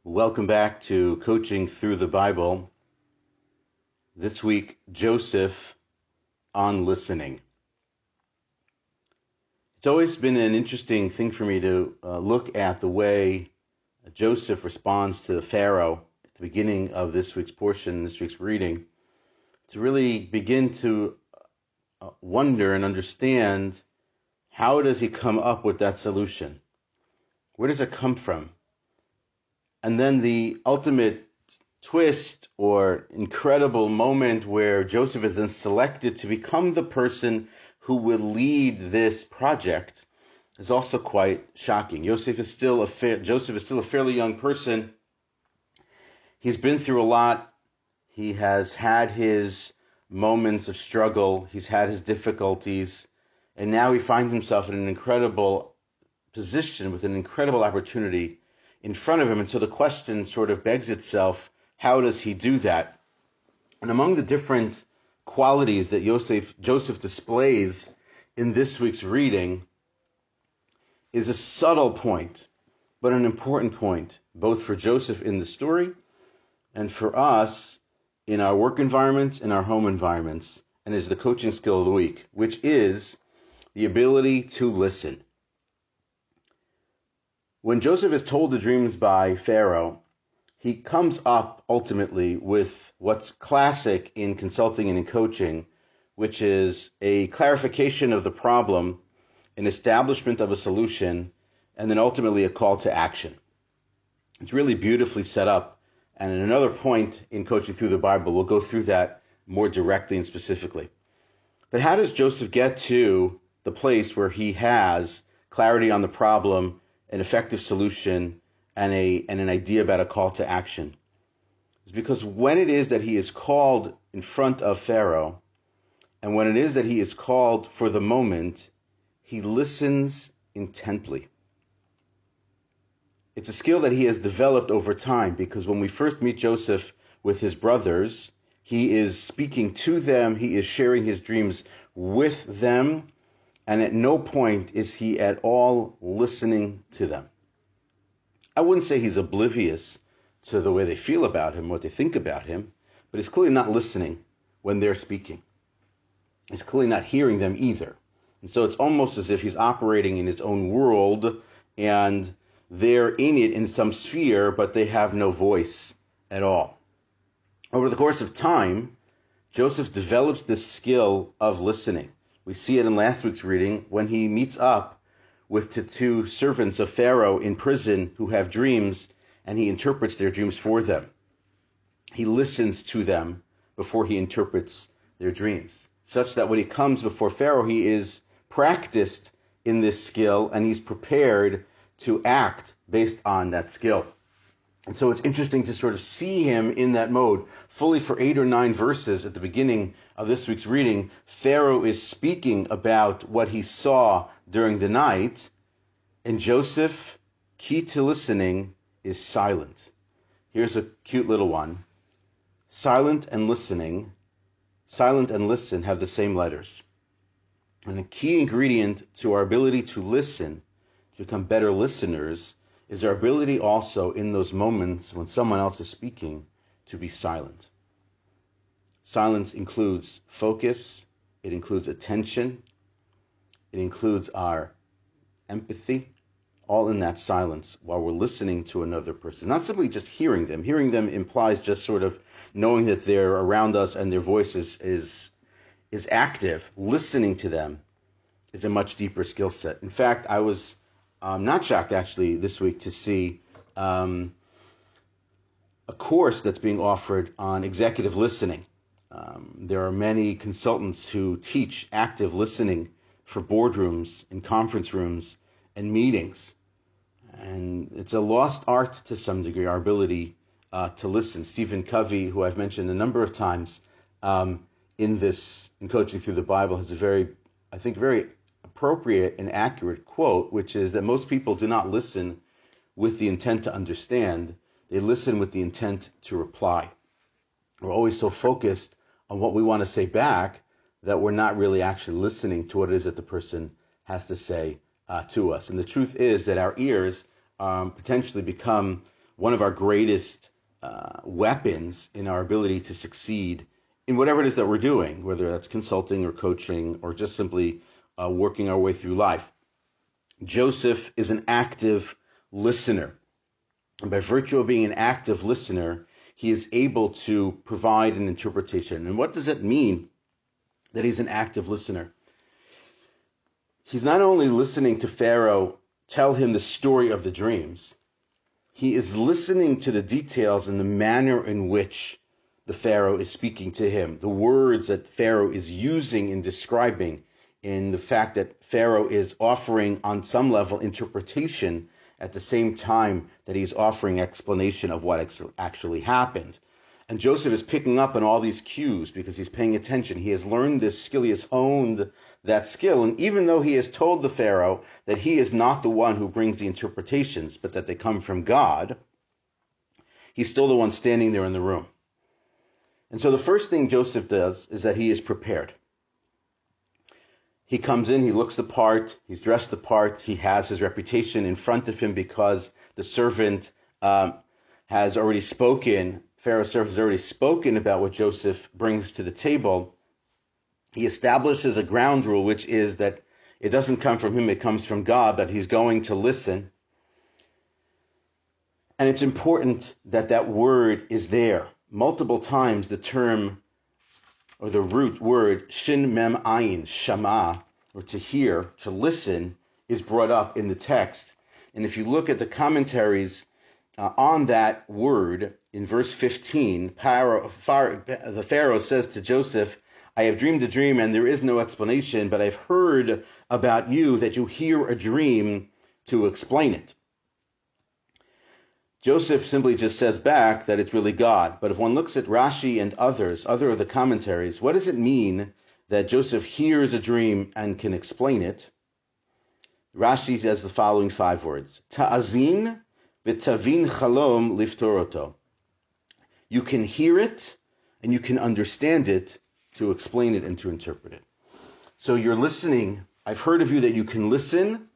Welcome back to Coaching Through the Bible. This week, Joseph on listening. It's always been an interesting thing for me to look at the way Joseph responds to Pharaoh at the beginning of this week's portion, this week's reading, to really begin to wonder and understand, how does he come up with that solution? Where does it come from? And then the ultimate twist or incredible moment where Joseph is then selected to become the person who will lead this project is also quite shocking. Joseph is still a fairly young person. He's been through a lot. He has had his moments of struggle. He's had his difficulties. And now he finds himself in an incredible position with an incredible opportunity in front of him. And so the question sort of begs itself, how does he do that? And among the different qualities that Joseph displays in this week's reading is a subtle point, but an important point, both for Joseph in the story and for us in our work environments, in our home environments, and is the coaching skill of the week, which is the ability to listen. When Joseph is told the dreams by Pharaoh, he comes up ultimately with what's classic in consulting and in coaching, which is a clarification of the problem, an establishment of a solution, and then ultimately a call to action. It's really beautifully set up. And at another point in Coaching Through the Bible, we'll go through that more directly and specifically. But how does Joseph get to the place where he has clarity on the problem, an effective solution, and an idea about a call to action? It's because when it is that he is called in front of Pharaoh, and when it is that he is called for the moment, he listens intently. It's a skill that he has developed over time, because when we first meet Joseph with his brothers, he is speaking to them, he is sharing his dreams with them, and at no point is he at all listening to them. I wouldn't say he's oblivious to the way they feel about him, what they think about him, but he's clearly not listening when they're speaking. He's clearly not hearing them either. And so it's almost as if he's operating in his own world, and they're in it in some sphere, but they have no voice at all. Over the course of time, Joseph develops this skill of listening. We see it in last week's reading when he meets up with the two servants of Pharaoh in prison who have dreams, and he interprets their dreams for them. He listens to them before he interprets their dreams, such that when he comes before Pharaoh, he is practiced in this skill, and he's prepared to act based on that skill. And so it's interesting to sort of see him in that mode. Fully for 8 or 9 verses at the beginning of this week's reading, Pharaoh is speaking about what he saw during the night, and Joseph, key to listening, is silent. Here's a cute little one. Silent and listen have the same letters. And a key ingredient to our ability to listen, to become better listeners, is our ability also in those moments when someone else is speaking to be silent. Silence includes focus, it includes attention, it includes our empathy, all in that silence while we're listening to another person. Not simply just hearing them. Hearing them implies just sort of knowing that they're around us and their voice is active. Listening to them is a much deeper skill set. In fact, I was not shocked actually this week to see a course that's being offered on executive listening. There are many consultants who teach active listening for boardrooms and conference rooms and meetings. And it's a lost art to some degree, our ability to listen. Stephen Covey, who I've mentioned a number of times in Coaching Through the Bible, has a very appropriate and accurate quote, which is that most people do not listen with the intent to understand. They listen with the intent to reply. We're always so focused on what we want to say back that we're not really actually listening to what it is that the person has to say to us. And the truth is that our ears potentially become one of our greatest weapons in our ability to succeed in whatever it is that we're doing, whether that's consulting or coaching or just simply working our way through life. Joseph is an active listener. And by virtue of being an active listener, he is able to provide an interpretation. And what does it mean that he's an active listener? He's not only listening to Pharaoh tell him the story of the dreams, he is listening to the details and the manner in which the Pharaoh is speaking to him, the words that Pharaoh is using in describing, in the fact that Pharaoh is offering on some level interpretation at the same time that he's offering explanation of what actually happened. And Joseph is picking up on all these cues because he's paying attention. He has learned this skill. He has honed that skill. And even though he has told the Pharaoh that he is not the one who brings the interpretations, but that they come from God, he's still the one standing there in the room. And so the first thing Joseph does is that he is prepared. He comes in, he looks the part, he's dressed the part, he has his reputation in front of him because the servant has already spoken, Pharaoh's servant has already spoken about what Joseph brings to the table. He establishes a ground rule, which is that it doesn't come from him, it comes from God, that he's going to listen. And it's important that that word is there. Multiple times the term or the root word shin mem ayin, shama, or to hear, to listen, is brought up in the text. And if you look at the commentaries on that word, in verse 15, the Pharaoh says to Joseph, I have dreamed a dream and there is no explanation, but I've heard about you that you hear a dream to explain it. Joseph simply just says back that it's really God. But if one looks at Rashi and other of the commentaries, what does it mean that Joseph hears a dream and can explain it? Rashi says the following 5 words. Ta'azin v'tavin chalom liftoroto. You can hear it and you can understand it to explain it and to interpret it. So you're listening. I've heard of you that you can listen,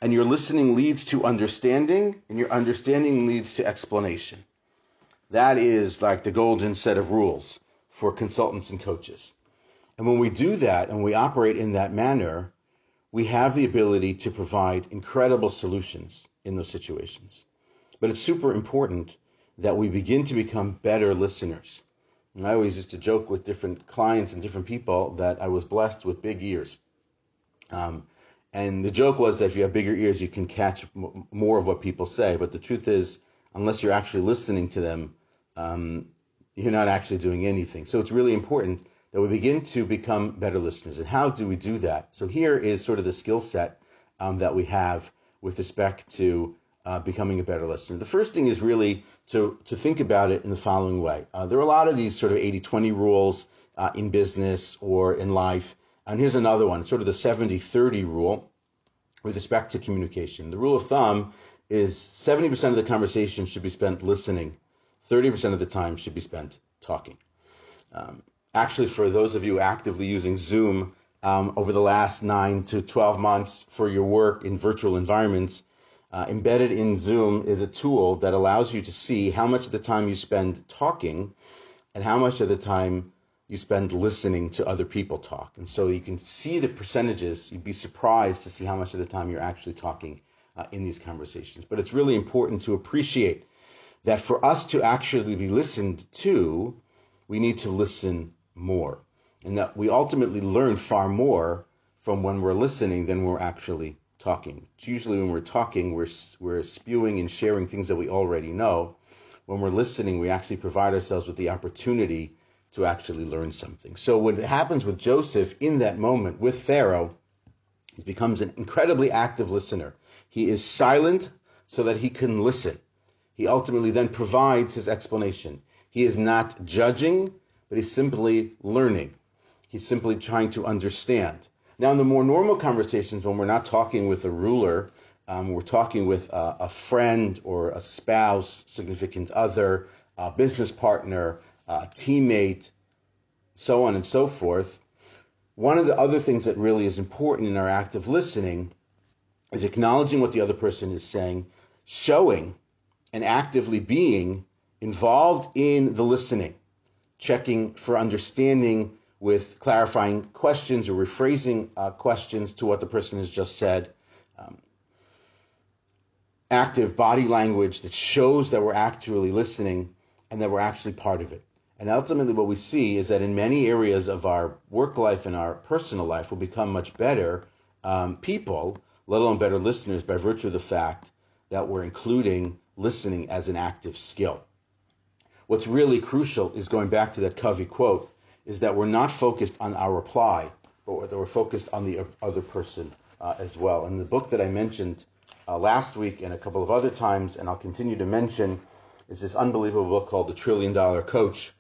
and your listening leads to understanding, and your understanding leads to explanation. That is like the golden set of rules for consultants and coaches. And when we do that and we operate in that manner, we have the ability to provide incredible solutions in those situations. But it's super important that we begin to become better listeners. And I always used to joke with different clients and different people that I was blessed with big ears. And the joke was that if you have bigger ears, you can catch more of what people say. But the truth is, unless you're actually listening to them, you're not actually doing anything. So it's really important that we begin to become better listeners. And how do we do that? So here is sort of the skill set that we have with respect to becoming a better listener. The first thing is really to think about it in the following way. There are a lot of these sort of 80-20 rules in business or in life. And here's another one, sort of the 70-30 rule with respect to communication. The rule of thumb is 70% of the conversation should be spent listening. 30% of the time should be spent talking. Actually, for those of you actively using Zoom over the last 9 to 12 months for your work in virtual environments, embedded in Zoom is a tool that allows you to see how much of the time you spend talking and how much of the time you spend listening to other people talk. And so you can see the percentages. You'd be surprised to see how much of the time you're actually talking in these conversations. But it's really important to appreciate that for us to actually be listened to, we need to listen more. And that we ultimately learn far more from when we're listening than we're actually talking. It's usually when we're talking, we're spewing and sharing things that we already know. When we're listening, we actually provide ourselves with the opportunity to actually learn something. So what happens with Joseph in that moment with Pharaoh, he becomes an incredibly active listener. He is silent so that he can listen. He ultimately then provides his explanation. He is not judging, but he's simply learning. He's simply trying to understand. Now, in the more normal conversations, when we're not talking with a ruler, we're talking with a friend or a spouse, significant other, a business partner, teammate, so on and so forth. One of the other things that really is important in our active listening is acknowledging what the other person is saying, showing and actively being involved in the listening, checking for understanding with clarifying questions or rephrasing questions to what the person has just said. Active body language that shows that we're actually listening and that we're actually part of it. And ultimately what we see is that in many areas of our work life and our personal life, we'll become much better people, let alone better listeners, by virtue of the fact that we're including listening as an active skill. What's really crucial is, going back to that Covey quote, is that we're not focused on our reply, but that we're focused on the other person as well. And the book that I mentioned last week and a couple of other times, and I'll continue to mention, is this unbelievable book called The $1 Trillion Coach,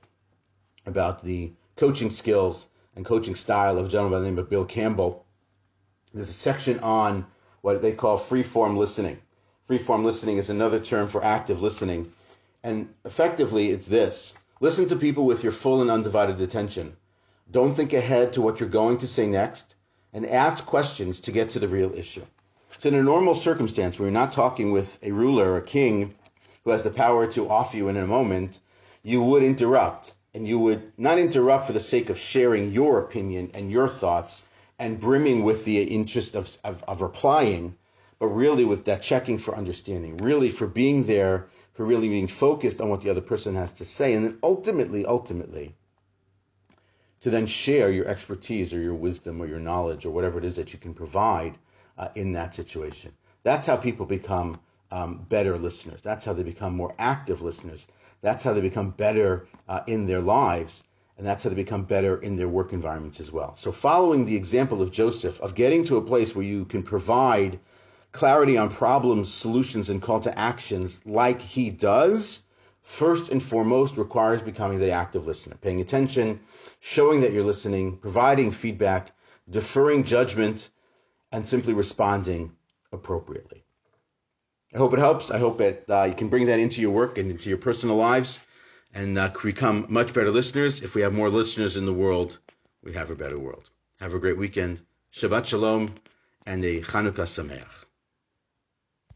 about the coaching skills and coaching style of a gentleman by the name of Bill Campbell. There's a section on what they call free-form listening. Free-form listening is another term for active listening. And effectively, it's this. Listen to people with your full and undivided attention. Don't think ahead to what you're going to say next, and ask questions to get to the real issue. So in a normal circumstance, where you're not talking with a ruler or a king who has the power to off you in a moment, you would interrupt. And you would not interrupt for the sake of sharing your opinion and your thoughts and brimming with the interest of replying, but really with that checking for understanding, really for being there, for really being focused on what the other person has to say, and then ultimately, to then share your expertise or your wisdom or your knowledge or whatever it is that you can provide in that situation. That's how people become better listeners. That's how they become more active listeners. That's how they become better in their lives, and that's how they become better in their work environments as well. So following the example of Joseph, of getting to a place where you can provide clarity on problems, solutions, and call to actions like he does, first and foremost requires becoming the active listener, paying attention, showing that you're listening, providing feedback, deferring judgment, and simply responding appropriately. I hope it helps. I hope that you can bring that into your work and into your personal lives and become much better listeners. If we have more listeners in the world, we have a better world. Have a great weekend. Shabbat Shalom and a Chanukah Sameach.